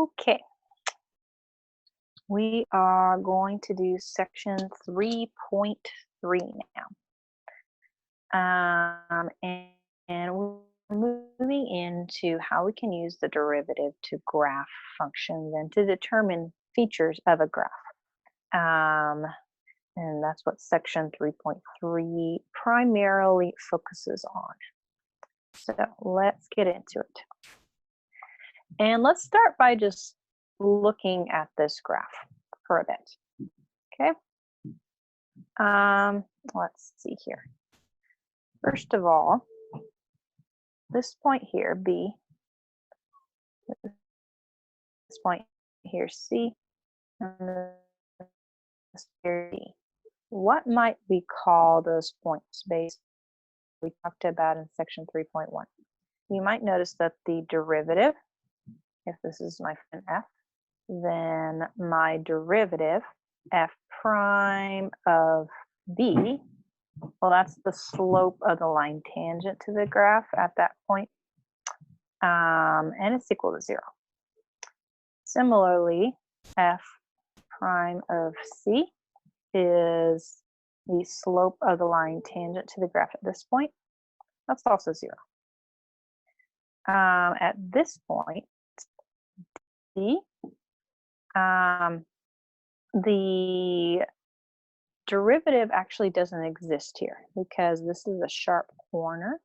Okay, we are going to do section 3.3 now. And we're moving into how we can use the derivative to graph functions and to determine features of a graph. And that's what section 3.3 primarily focuses on. So let's get into it. And let's start by just looking at this graph for a bit. Okay. Let's see here. First of all, this point here, B, this point here, C, and this here, D. What might we call those points based on what we talked about in section 3.1? You might notice that the derivative, if this is my function f, then my derivative, f prime of b, well, that's the slope of the line tangent to the graph at that point, and it's equal to 0. Similarly, f prime of c is the slope of the line tangent to the graph at this point. That's also 0. At this point, d, the derivative actually doesn't exist here because this is a sharp corner,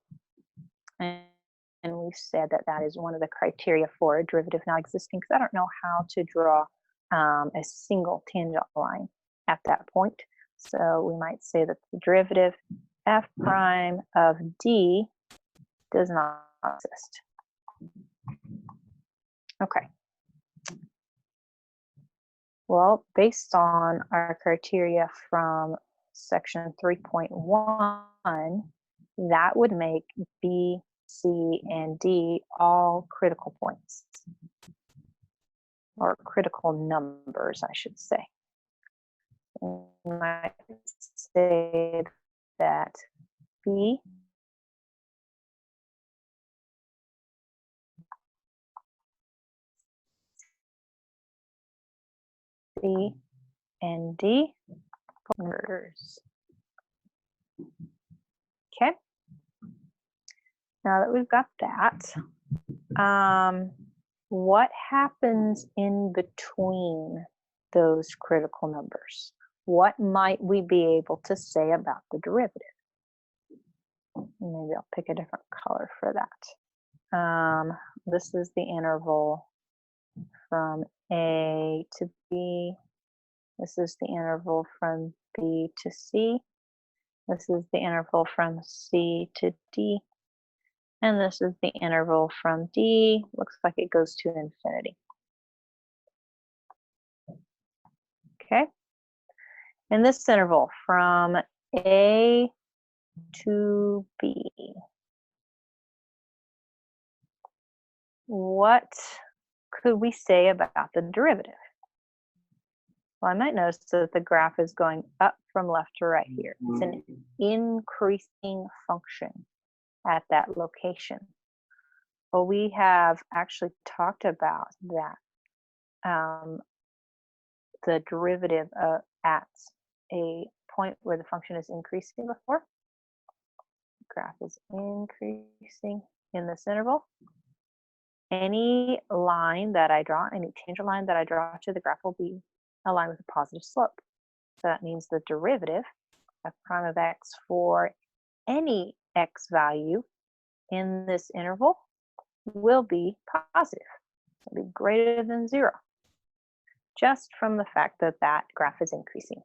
and we've said that that is one of the criteria for a derivative not existing, because I don't know how to draw a single tangent line at that point. So we might say that the derivative f prime of d does not exist. Okay. Well, based on our criteria from section 3.1, that would make B, C, and D all critical points, or critical numbers, I should say. We might say that B C, and D numbers. Okay. Now that we've got that, what happens in between those critical numbers? What might we be able to say about the derivative? Maybe I'll pick a different color for that. This is the interval from A to B. This is the interval from B to C. This is the interval from C to D. And this is the interval from D. Looks like it goes to infinity. Okay. In this interval from A to B, what could we say about the derivative? Well, I might notice that the graph is going up from left to right here. It's an increasing function at that location. Well, we have actually talked about that, the derivative at a point where the function is increasing before. The graph is increasing in this interval. Any line that I draw, any tangent line that I draw to the graph will be a line with a positive slope. So that means the derivative f prime of x for any x value in this interval will be positive. It'll be greater than 0, just from the fact that that graph is increasing.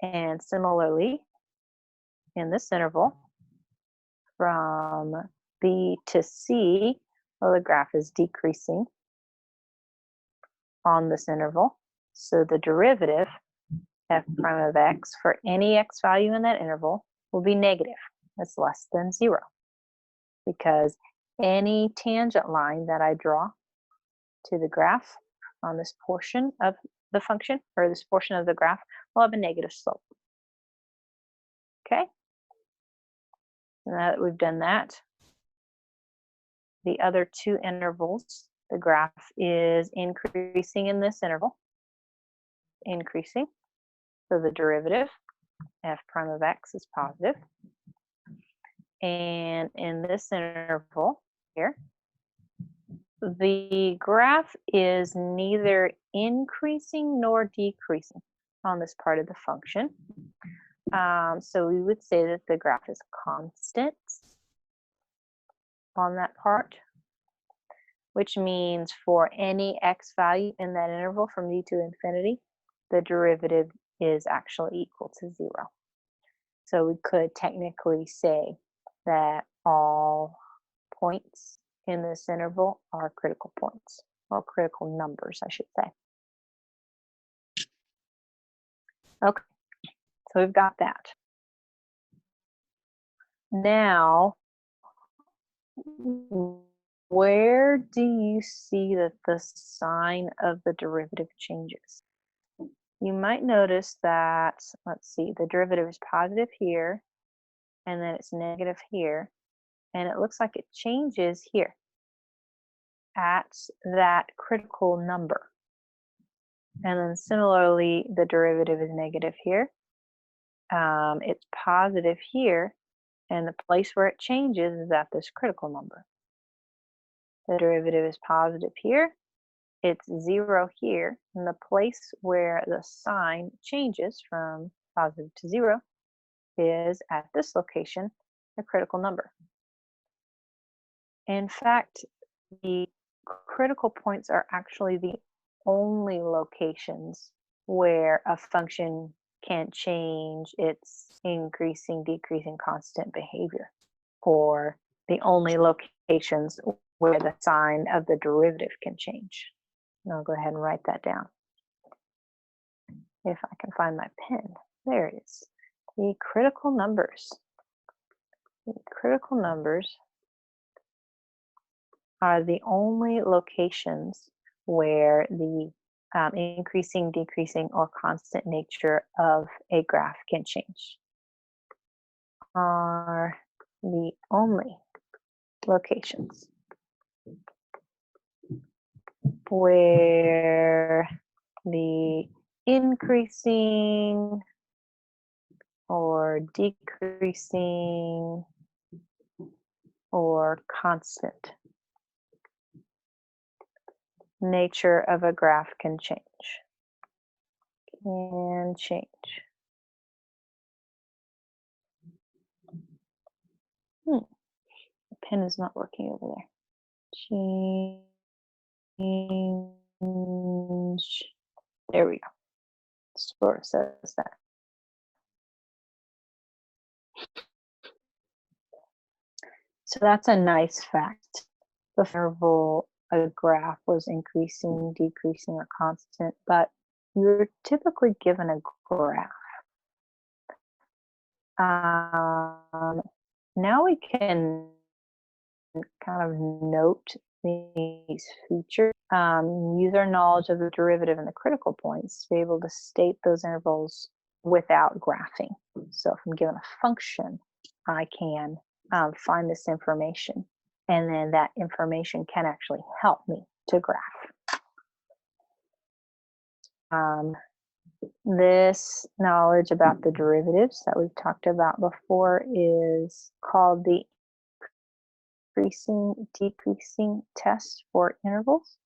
And similarly, in this interval, from B to C, well, the graph is decreasing on this interval. So the derivative, f prime of x, for any x value in that interval will be negative. It's less than 0. Because any tangent line that I draw to the graph on this portion of the function, or this portion of the graph, will have a negative slope. Okay? Now that we've done that, the other two intervals, The graph is increasing in this interval, increasing. So the derivative, f prime of x, is positive. And in this interval here, the graph is neither increasing nor decreasing on this part of the function. So we would say that the graph is constant on that part, which means for any x value in that interval from d to infinity, the derivative is actually equal to 0. So we could technically say that all points in this interval are critical points, or critical numbers, I should say. Okay, so we've got that. Now, where do you see that the sign of the derivative changes? You might notice that, let's see, the derivative is positive here, and then it's negative here, and it looks like it changes here at that critical number. And then similarly, the derivative is negative here. It's positive here, and the place where it changes is at this critical number. The derivative is positive here. It's 0 here, and the place where the sign changes from positive to 0 is at this location, a critical number. In fact, the critical points are actually the only locations where a function can change its increasing, decreasing, constant behavior, or the only locations where the sign of the derivative can change. And I'll go ahead and write that down. If I can find my pen, there it is. The critical numbers. The critical numbers are the only locations where the increasing, decreasing, or constant nature of a graph can change. Are the only locations where the increasing or decreasing or constant nature of a graph can change. Can change. The pen is not working over there. Change. There we go. Sort of says that. So that's a nice fact. The interval, a graph was increasing, decreasing, or constant, but you're typically given a graph. Now we can kind of note these features, use our knowledge of the derivative and the critical points to be able to state those intervals without graphing. So if I'm given a function, I can find this information, and then that information can actually help me to graph. This knowledge about the derivatives that we've talked about before is called the increasing, decreasing test for intervals.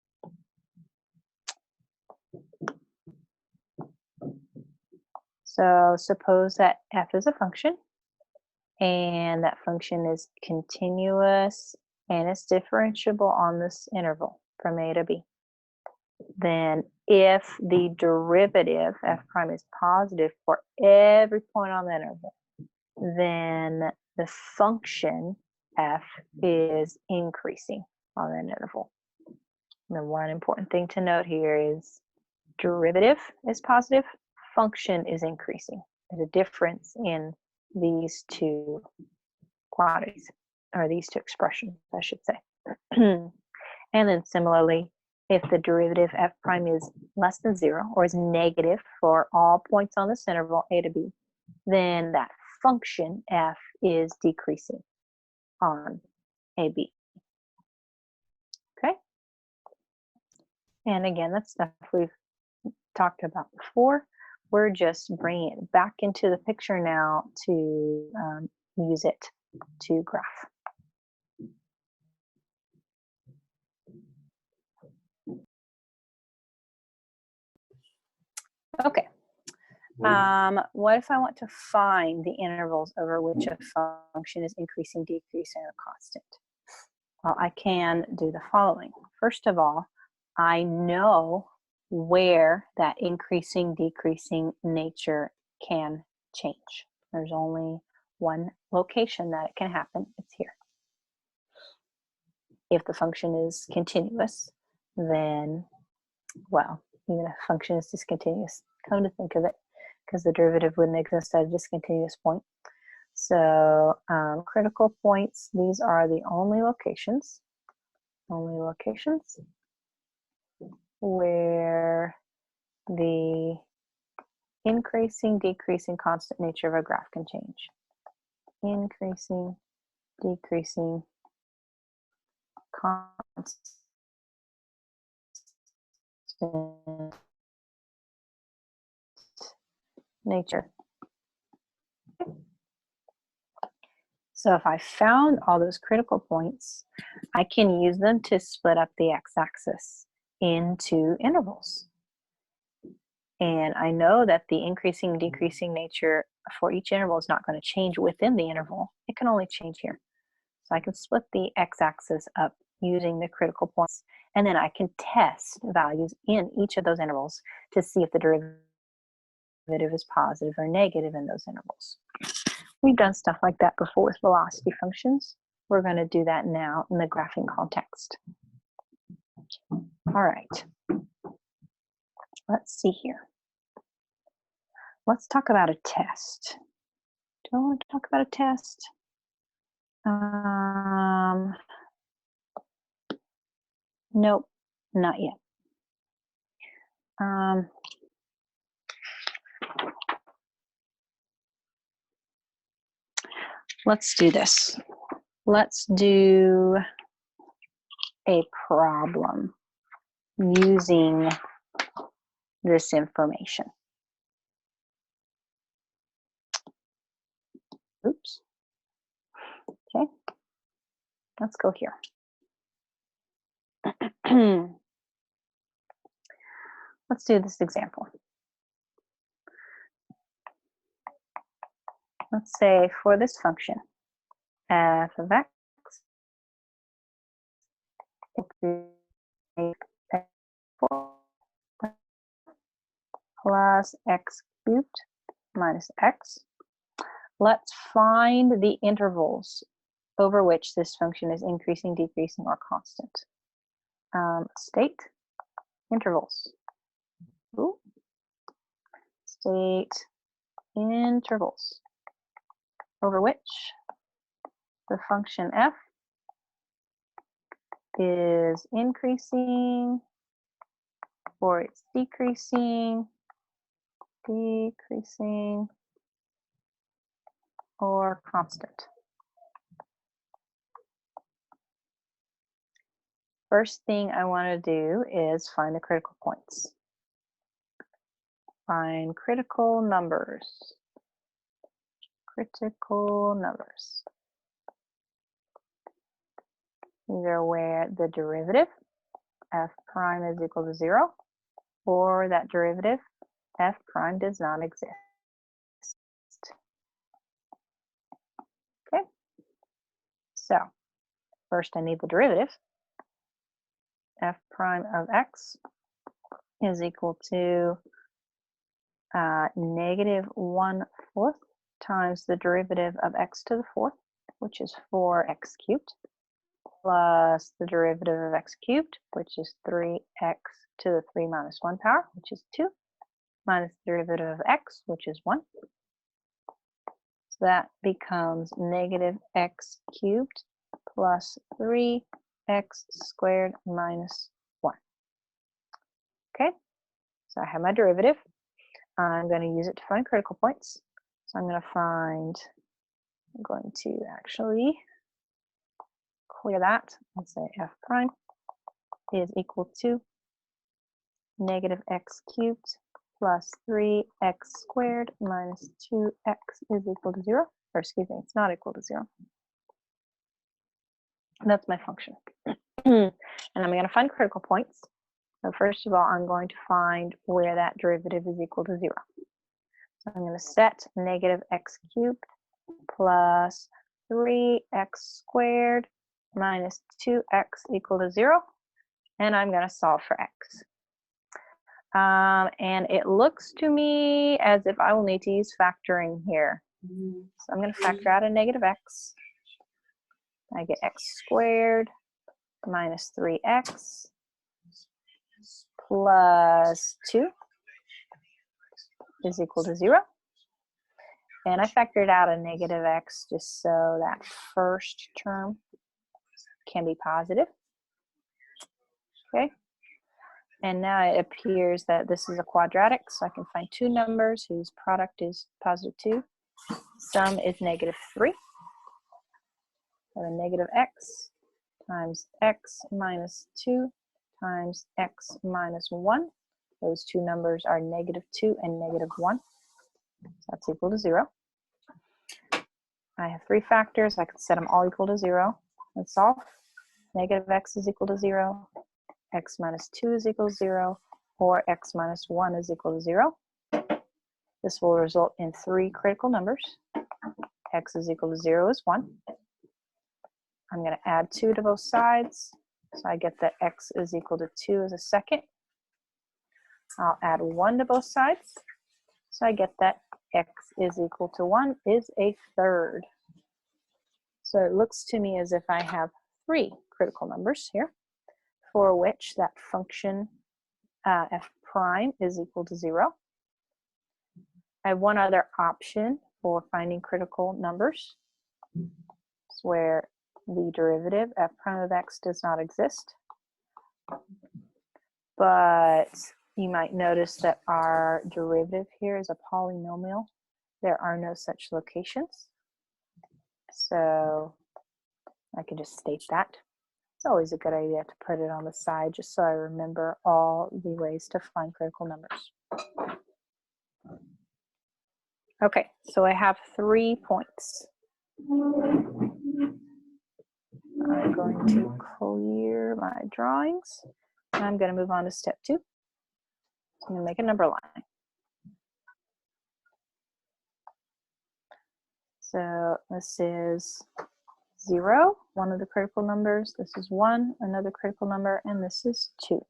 So suppose that f is a function, and that function is continuous and it's differentiable on this interval from a to b. Then if the derivative f prime is positive for every point on that interval, then the function f is increasing on that interval. And one important thing to note here is derivative is positive, function is increasing. There's a difference in these two quantities, or these two expressions, I should say. And then similarly, if the derivative f prime is less than 0 or is negative for all points on this interval a to b, then that function f is decreasing on ab. Okay? And again, that's stuff we've talked about before. We're just bringing it back into the picture now to use it to graph. Okay. What if I want to find the intervals over which a function is increasing, decreasing, or constant? Well, I can do the following. First of all, I know where that increasing, decreasing nature can change. There's only one location that it can happen. It's here. If the function is continuous, then, well, even if a function is discontinuous, come to think of it, because the derivative wouldn't exist at a discontinuous point. So critical points, these are the only locations where the increasing, decreasing, constant nature of a graph can change. Increasing, decreasing, constant nature. So if I found all those critical points, I can use them to split up the x-axis into intervals. And I know that the increasing, decreasing nature for each interval is not going to change within the interval. It can only change here. So I can split the x-axis up using the critical points, and then I can test values in each of those intervals to see if the derivative is positive or negative in those intervals. We've done stuff like that before with velocity functions. We're going to do that now in the graphing context. All right. Let's see here. Let's talk about a test. Do I want to talk about a test? Nope, not yet. Let's do this. Let's do a problem using this information. Oops. Okay, let's go here. Let's do this example. Let's say for this function, f of x plus x cubed minus x. Let's find the intervals over which this function is increasing, decreasing, or constant. State intervals. Ooh. State intervals over which the function f is increasing or it's decreasing, or constant. First thing I want to do is find the critical points. Find critical numbers. Critical numbers. These are where the derivative f prime is equal to 0, or that derivative f prime does not exist. Okay, so first I need the derivative. F prime of x is equal to -1/4 times the derivative of x to the 4th, which is 4x cubed, plus the derivative of x cubed, which is 3x to the 3 minus 1 power, which is 2, minus the derivative of x, which is 1. So that becomes -x cubed plus 3x squared minus 1. Okay, so I have my derivative. I'm going to use it to find critical points. So I'm going to actually clear that and say f prime is equal to negative x cubed plus 3x squared minus 2x is equal to 0. Or excuse me, it's not equal to 0. That's my function. And I'm going to find critical points. So first of all, I'm going to find where that derivative is equal to 0. So I'm going to set negative x cubed plus 3x squared minus 2x equal to 0. And I'm going to solve for x. And it looks to me as if I will need to use factoring here. So I'm going to factor out a negative x. I get x squared minus 3x plus 2 is equal to 0. And I factored out a negative x just so that first term can be positive. Okay. And now it appears that this is a quadratic, so I can find two numbers whose product is positive 2. Sum is negative 3. So the negative x times x minus 2 times x minus 1. Those two numbers are negative 2 and negative 1. So that's equal to 0. I have three factors. I can set them all equal to 0 and solve. Negative x is equal to 0. X minus 2 is equal to 0. Or x minus 1 is equal to 0. This will result in three critical numbers. X is equal to 0 is 1. I'm going to add 2 to both sides. So I get that x is equal to 2 as a second. I'll add 1 to both sides. So I get that x is equal to 1 is a third. So it looks to me as if I have three critical numbers here for which that function f prime is equal to 0. I have one other option for finding critical numbers. It's where the derivative f prime of x does not exist. But you might notice that our derivative here is a polynomial. There are no such locations. So I can just state that. It's always a good idea to put it on the side just so I remember all the ways to find critical numbers. Okay, so I have 3 points. I'm going to clear my drawings. And I'm going to move on to step 2. So I'm going to make a number line. So this is 0, one of the critical numbers. This is 1, another critical number, and this is 2,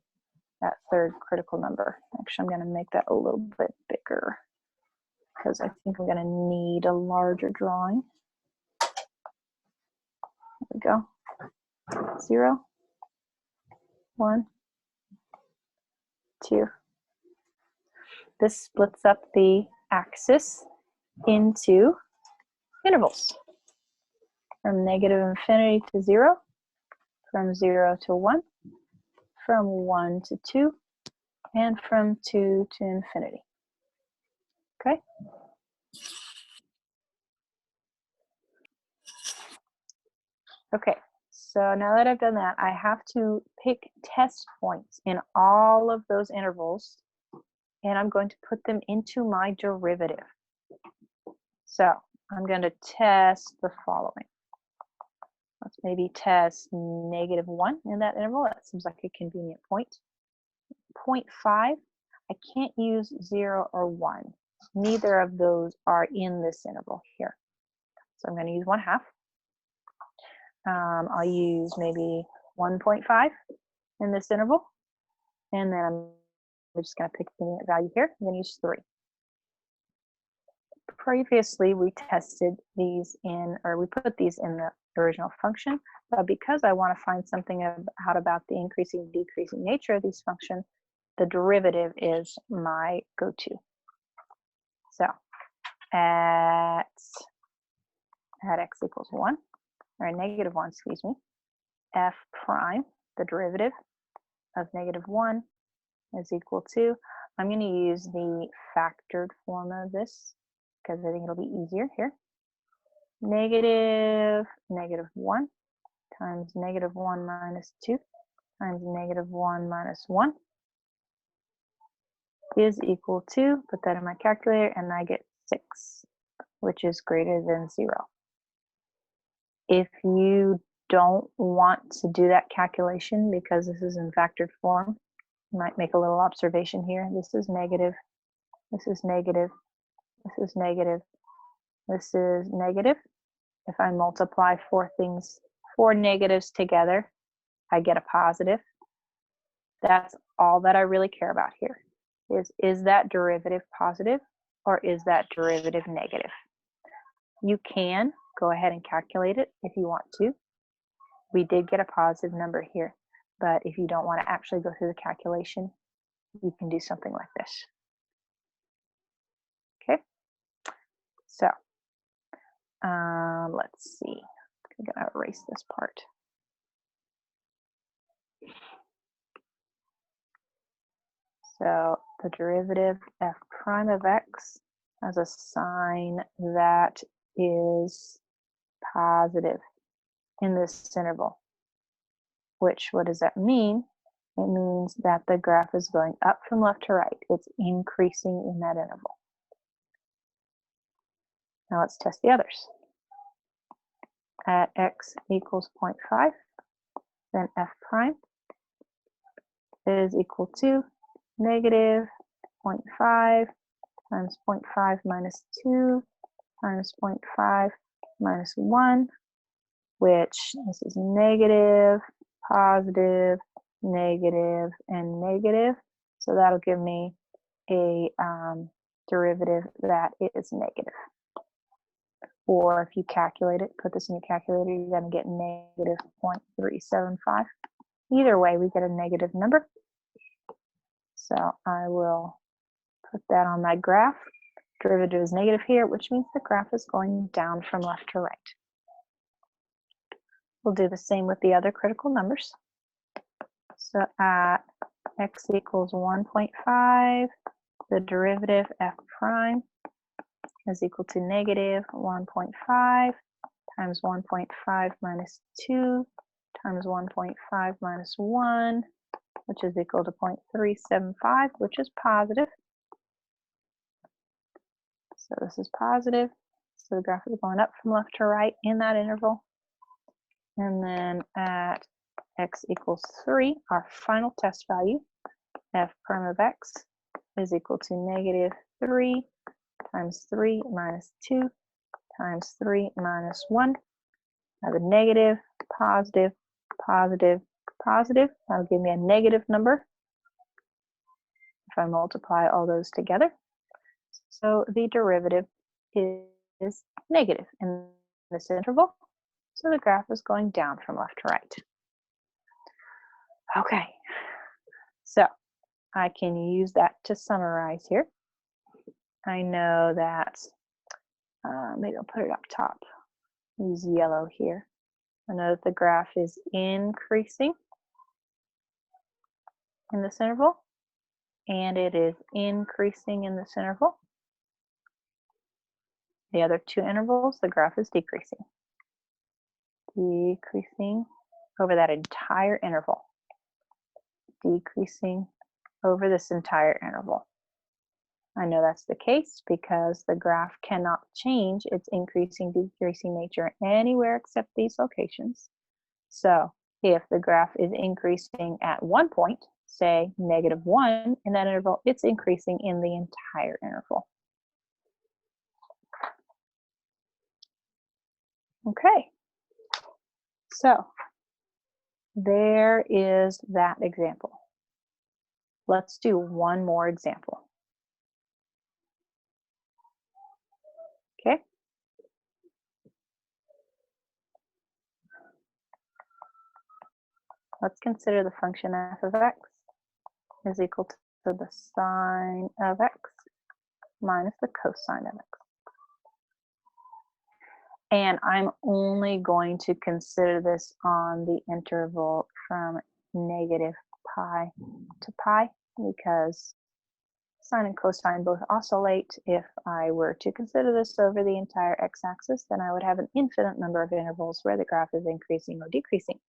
that third critical number. Actually, I'm going to make that a little bit bigger because I think I'm going to need a larger drawing. There we go. 0, 1, 2. This splits up the axis into intervals from negative infinity to 0, from 0 to 1, from 1 to 2, and from 2 to infinity. Okay? Okay, so now that I've done that, I have to pick test points in all of those intervals, and I'm going to put them into my derivative. So I'm going to test the following. Let's maybe test negative 1 in that interval. That seems like a convenient point. 0.5, I can't use 0 or 1. Neither of those are in this interval here. So I'm going to use 1/2. I'll use maybe 1.5 in this interval. And then I'm just going to pick the unit value here. I'm going to use 3. Previously, we tested these in, or we put these in the original function. But because I want to find something out about the increasing, decreasing nature of these functions, the derivative is my go-to. So at x equals 1, or negative 1, excuse me, f prime, the derivative of negative 1 is equal to, I'm going to use the factored form of this because I think it'll be easier here. Negative 1 times negative 1 minus 2 times negative 1 minus 1 is equal to, put that in my calculator, and I get 6, which is greater than 0. If you don't want to do that calculation because this is in factored form, you might make a little observation here. This is negative, this is negative, this is negative, this is negative. If I multiply four negatives together, I get a positive. That's all that I really care about here. Is that derivative positive or is that derivative negative? You can go ahead and calculate it if you want to. We did get a positive number here, but if you don't want to actually go through the calculation, you can do something like this. Okay, so let's see. I'm gonna erase this part. So the derivative f prime of x has a sign that is positive in this interval, which, what does that mean? It means that the graph is going up from left to right. It's increasing in that interval. Now let's test the others. At x equals 0.5, then f prime is equal to negative 0.5 times 0.5 minus 2 times 0.5 minus 1, which this is negative, positive, negative, and negative. So that'll give me a derivative that is negative. Or if you calculate it, put this in your calculator, you're going to get negative 0.375. Either way, we get a negative number. So I will put that on my graph. Derivative is negative here, which means the graph is going down from left to right. We'll do the same with the other critical numbers. So at x equals 1.5, the derivative f prime is equal to negative 1.5 times 1.5 minus 2 times 1.5 minus 1, which is equal to 0.375, which is positive. So this is positive. So the graph is going up from left to right in that interval. And then at x equals 3, our final test value, f prime of x is equal to negative 3 times 3 minus 2 times 3 minus 1. I have a negative, positive, positive, positive. That'll give me a negative number if I multiply all those together. So the derivative is negative in this interval. So the graph is going down from left to right. Okay, so I can use that to summarize here. I know that, maybe I'll put it up top, use yellow here. I know that the graph is increasing in this interval, and it is increasing in this interval. The other two intervals, the graph is decreasing. Decreasing over that entire interval. Decreasing over this entire interval. I know that's the case because the graph cannot change its increasing, decreasing nature anywhere except these locations. So if the graph is increasing at one point, say -1 in that interval, it's increasing in the entire interval. Okay, so there is that example. Let's do one more example. Okay. Let's consider the function f of x is equal to the sine of x minus the cosine of x. And I'm only going to consider this on the interval from negative pi to pi because sine and cosine both oscillate. If I were to consider this over the entire x-axis, then I would have an infinite number of intervals where the graph is increasing or decreasing.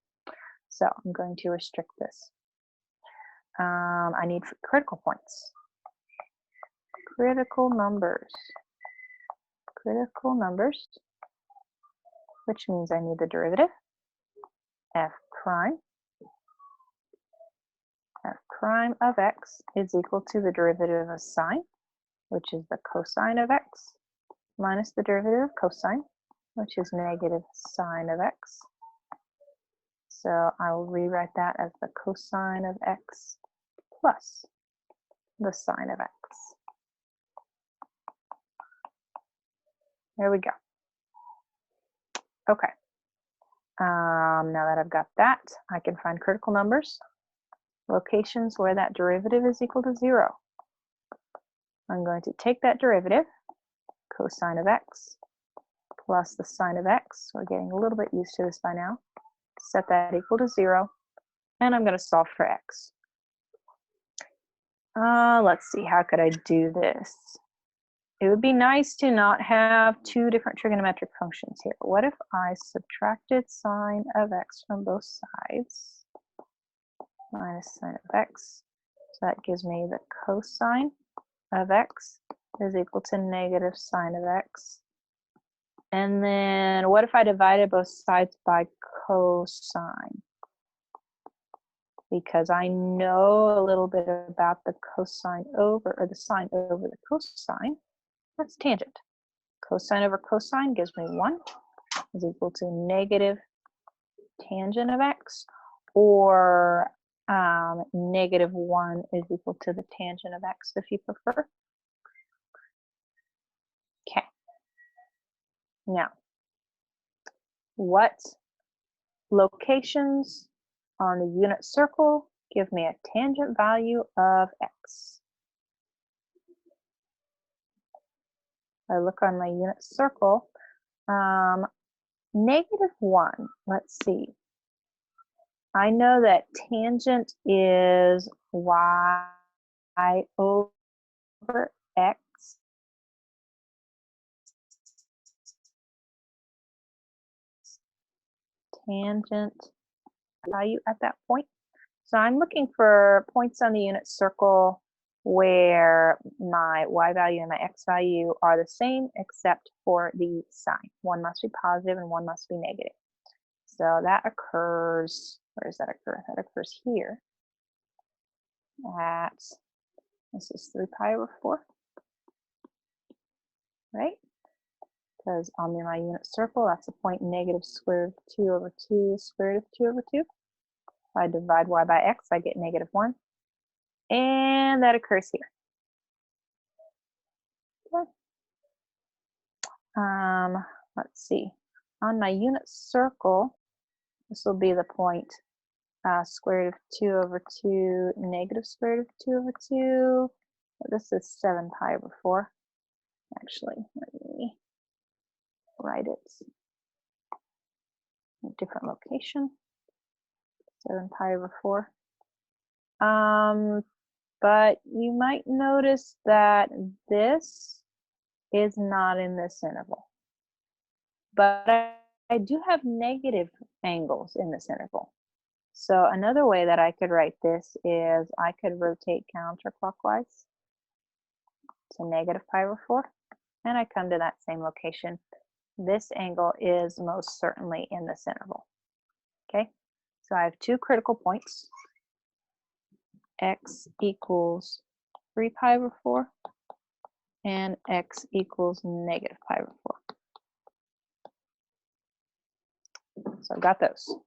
So I'm going to restrict this. I need critical points. critical numbers. Critical numbers, which means I need the derivative. F prime of x is equal to the derivative of sine, which is the cosine of x, minus the derivative of cosine, which is negative sine of x. So I will rewrite that as the cosine of x plus the sine of x. There we go. Okay. Now that I've got that, I can find critical numbers, locations where that derivative is equal to 0. I'm going to take that derivative, cosine of x, plus the sine of x. We're getting a little bit used to this by now. Set that equal to 0, and I'm going to solve for x. Let's see, how could I do this? It would be nice to not have two different trigonometric functions here. What if I subtracted sine of x from both sides? Minus sine of x. So that gives me the cosine of x is equal to negative sine of x. And then what if I divided both sides by cosine? Because I know a little bit about the cosine over, or the sine over the cosine. That's tangent. Cosine over cosine gives me 1 is equal to negative tangent of x, or negative 1 is equal to the tangent of x if you prefer. Okay. Now, what locations on the unit circle give me a tangent value of x? I look on my unit circle, negative 1, let's see. I know that tangent is y over x. Tangent value at that point. So I'm looking for points on the unit circle where my y value and my x value are the same except for the sign. One must be positive and one must be negative. So that occurs, where does that occur? That occurs here at, this is 3 pi over 4, right? Because on my unit circle, that's a point negative square root of 2 over 2 square root of 2 over 2. If I divide y by x, I get negative 1. And that occurs here. Okay. Let's see. On my unit circle, this will be the point square root of 2 over 2 negative square root of 2 over 2. This is 7 pi over 4. Actually, let me write it in a different location. 7 pi over 4. But you might notice that this is not in this interval. But I do have negative angles in this interval. So another way that I could write this is I could rotate counterclockwise to negative pi over 4, and I come to that same location. This angle is most certainly in this interval. Okay, so I have two critical points. X equals 3 pi over 4 and x equals negative pi over 4. So I've got those.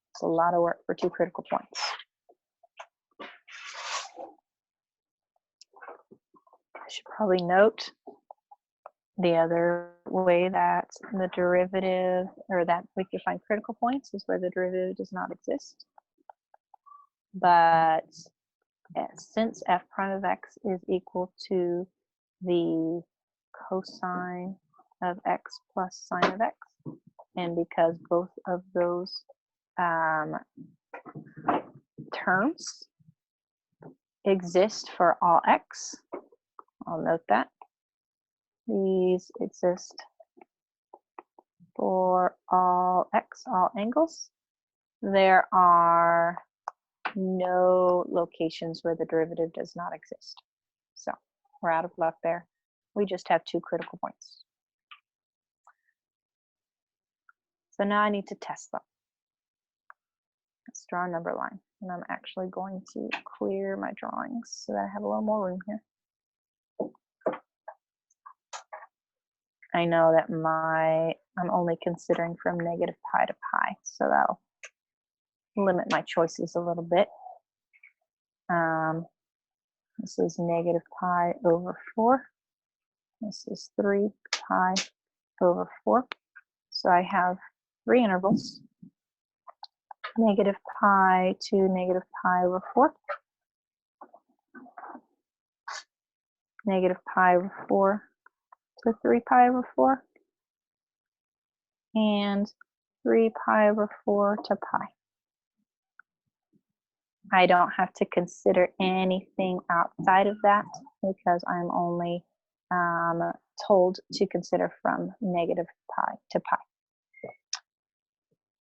It's a lot of work for two critical points. I should probably note the other way that the derivative, or that we can find critical points, is where the derivative does not exist. But since f prime of x is equal to the cosine of x plus sine of x, and because both of those terms exist for all x, I'll note that these exist for all x, all angles. There are no locations where the derivative does not exist. So we're out of luck there. We just have 2 critical points. So now I need to test them. Let's draw a number line. And I'm actually going to clear my drawings so that I have a little more room here. I know that I'm only considering from negative pi to pi, so that'll limit my choices a little bit. This is negative pi over 4. This is 3 pi over 4. So I have 3 intervals. Negative pi to negative pi over 4. Negative pi over 4 to 3 pi over 4. And 3 pi over 4 to pi. I don't have to consider anything outside of that because I'm only told to consider from negative pi to pi.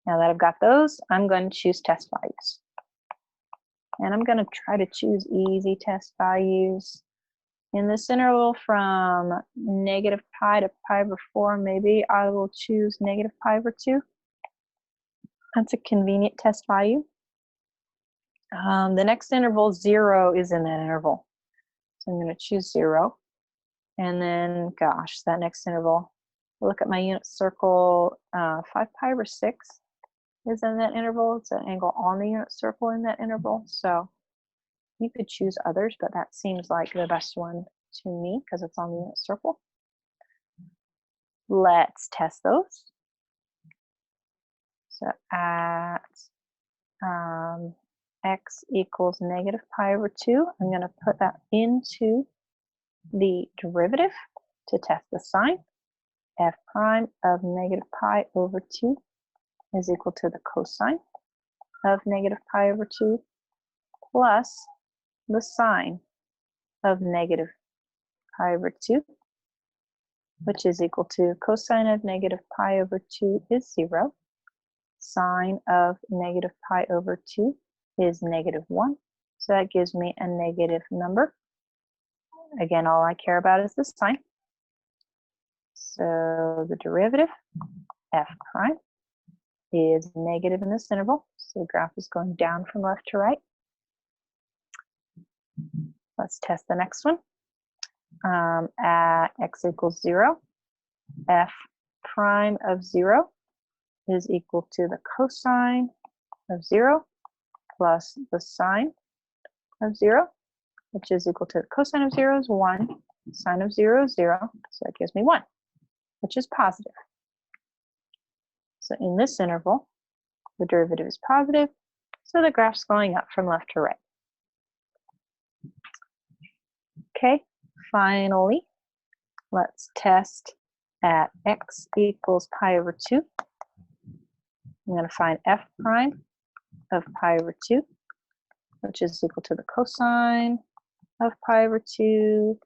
Now that I've got those, I'm going to choose test values. And I'm going to try to choose easy test values. In this interval from negative pi to pi over 4, maybe I will choose negative pi over 2. That's a convenient test value. The next interval, 0, is in that interval. So I'm going to choose 0. And then, gosh, that next interval, look at my unit circle, 5 pi over 6 is in that interval. It's an angle on the unit circle in that interval. So you could choose others, but that seems like the best one to me because it's on the unit circle. Let's test those. So at x equals negative pi over 2, I'm going to put that into the derivative to test the sign. F prime of negative pi over 2 is equal to the cosine of negative pi over 2 plus the sine of negative pi over 2, which is equal to cosine of negative pi over 2 is 0. Sine of negative pi over 2 is negative 1. So that gives me a negative number. Again, all I care about is the sign. So the derivative, f prime, is negative in this interval. So the graph is going down from left to right. Let's test the next one. At x equals 0, f prime of 0 is equal to the cosine of 0 plus the sine of 0, which is equal to the cosine of 0 is 1, sine of 0 is 0, so that gives me 1, which is positive. So in this interval, the derivative is positive, so the graph's going up from left to right. Okay, finally, let's test at x equals pi over 2. I'm going to find f prime of pi over 2, which is equal to the cosine of pi over 2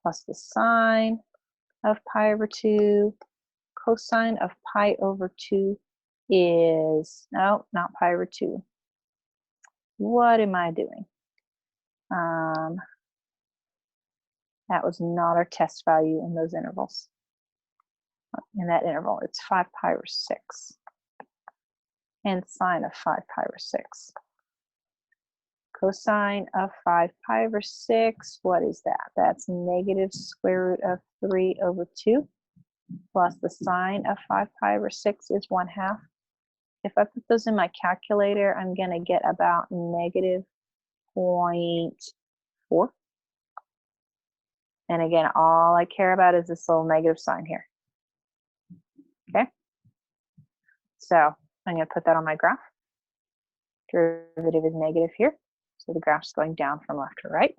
plus the sine of pi over 2. Cosine of pi over 2 is, no, not pi over 2. What am I doing? That was not our test value in those intervals. In that interval, it's 5 pi over 6. And sine of 5 pi over 6. Cosine of 5 pi over 6, what is that? That's negative square root of 3 over 2. Plus the sine of 5 pi over 6 is 1/2. If I put those in my calculator, I'm going to get about negative 0.4. And again, all I care about is this little negative sign here. Okay? So I'm going to put that on my graph. Derivative is negative here. So the graph's going down from left to right.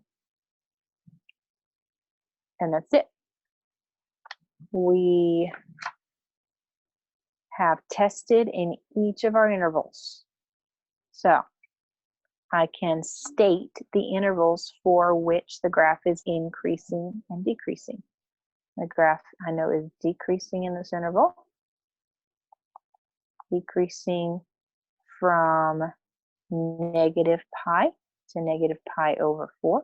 And that's it. We have tested in each of our intervals. So I can state the intervals for which the graph is increasing and decreasing. The graph I know is decreasing in this interval, decreasing from negative pi to negative pi over 4.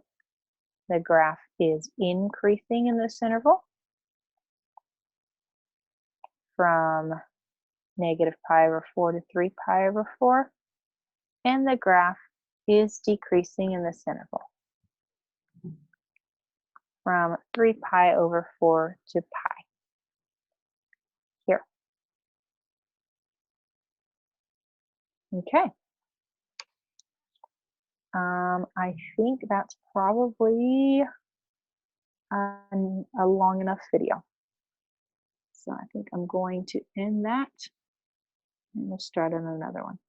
The graph is increasing in this interval from negative pi over 4 to 3 pi over 4. And the graph is decreasing in this interval from 3 pi over 4 to pi. Here. Okay. I think that's probably a long enough video. So I think I'm going to end that and we'll start on another one.